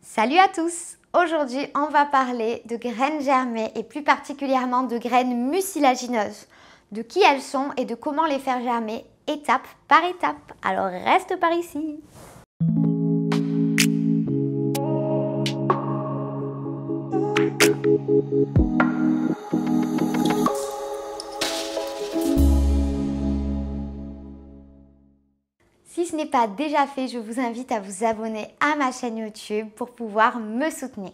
Salut à tous! Aujourd'hui, on va parler de graines germées et plus particulièrement de graines mucilagineuses, de qui elles sont et de comment les faire germer étape par étape. Alors reste par ici! Si ce n'est pas déjà fait, je vous invite à vous abonner à ma chaîne YouTube pour pouvoir me soutenir.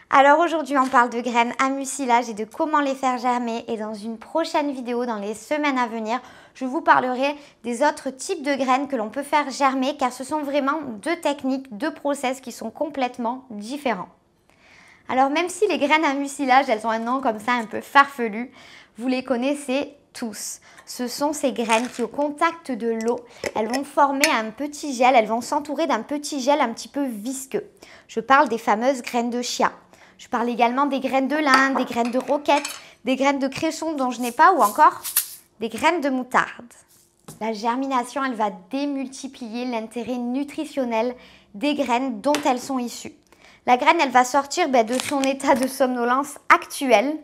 Alors aujourd'hui, on parle de graines à mucilage et de comment les faire germer. Et dans une prochaine vidéo, dans les semaines à venir, je vous parlerai des autres types de graines que l'on peut faire germer car ce sont vraiment deux techniques, deux process qui sont complètement différents. Alors même si les graines à mucilage, elles ont un nom comme ça un peu farfelu, vous les connaissez tous. Ce sont ces graines qui, au contact de l'eau, elles vont former un petit gel, elles vont s'entourer d'un petit gel un petit peu visqueux. Je parle des fameuses graines de chia. Je parle également des graines de lin, des graines de roquette, des graines de cresson dont je n'ai pas ou encore des graines de moutarde. La germination, elle va démultiplier l'intérêt nutritionnel des graines dont elles sont issues. La graine, elle va sortir de son état de somnolence actuel.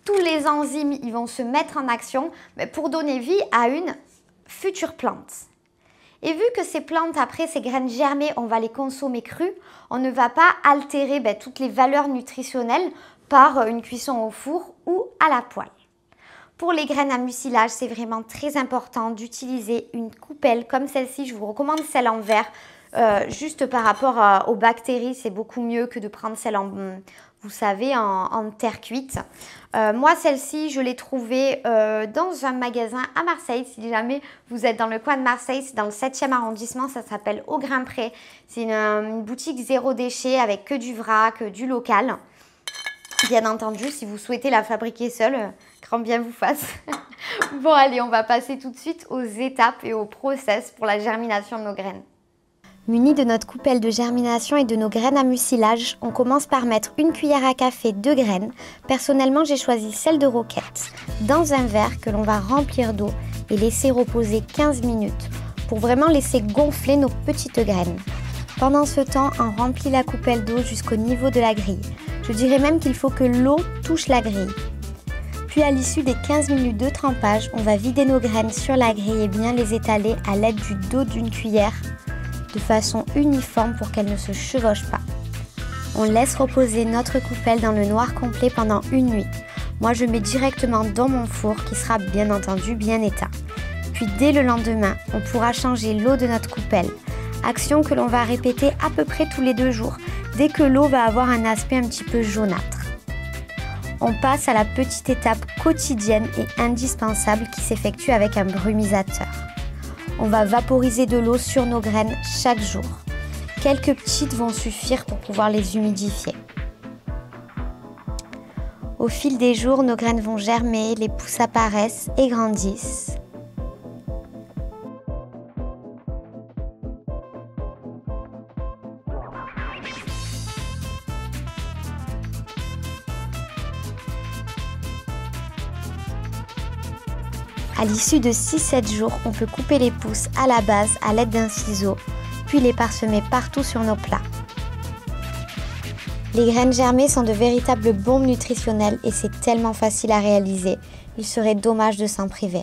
Tous les enzymes ils vont se mettre en action pour donner vie à une future plante. Et vu que ces plantes, après ces graines germées, on va les consommer crues, on ne va pas altérer toutes les valeurs nutritionnelles par une cuisson au four ou à la poêle. Pour les graines à mucilage, c'est vraiment très important d'utiliser une coupelle comme celle-ci. Je vous recommande celle en verre. Juste par rapport aux bactéries, c'est beaucoup mieux que de prendre celle en, vous savez, en terre cuite. Moi, celle-ci, je l'ai trouvée dans un magasin à Marseille. Si jamais vous êtes dans le coin de Marseille, c'est dans le 7e arrondissement, ça s'appelle Au Grain Pré. C'est une boutique zéro déchet avec que du vrac, du local. Bien entendu, si vous souhaitez la fabriquer seule, grand bien vous fasse. Bon, allez, on va passer tout de suite aux étapes et au process pour la germination de nos graines. Munis de notre coupelle de germination et de nos graines à mucilage, on commence par mettre une cuillère à café de graines. Personnellement, j'ai choisi celle de roquette, dans un verre que l'on va remplir d'eau et laisser reposer 15 minutes pour vraiment laisser gonfler nos petites graines. Pendant ce temps, on remplit la coupelle d'eau jusqu'au niveau de la grille. Je dirais même qu'il faut que l'eau touche la grille. Puis à l'issue des 15 minutes de trempage, on va vider nos graines sur la grille et bien les étaler à l'aide du dos d'une cuillère de façon uniforme pour qu'elle ne se chevauche pas. On laisse reposer notre coupelle dans le noir complet pendant une nuit. Moi, je mets directement dans mon four qui sera bien entendu bien éteint. Puis dès le lendemain, on pourra changer l'eau de notre coupelle. Action que l'on va répéter à peu près tous les 2 jours, dès que l'eau va avoir un aspect un petit peu jaunâtre. On passe à la petite étape quotidienne et indispensable qui s'effectue avec un brumisateur. On va vaporiser de l'eau sur nos graines chaque jour. Quelques petites vont suffire pour pouvoir les humidifier. Au fil des jours, nos graines vont germer, les pousses apparaissent et grandissent. À l'issue de 6-7 jours, on peut couper les pousses à la base à l'aide d'un ciseau, puis les parsemer partout sur nos plats. Les graines germées sont de véritables bombes nutritionnelles et c'est tellement facile à réaliser. Il serait dommage de s'en priver.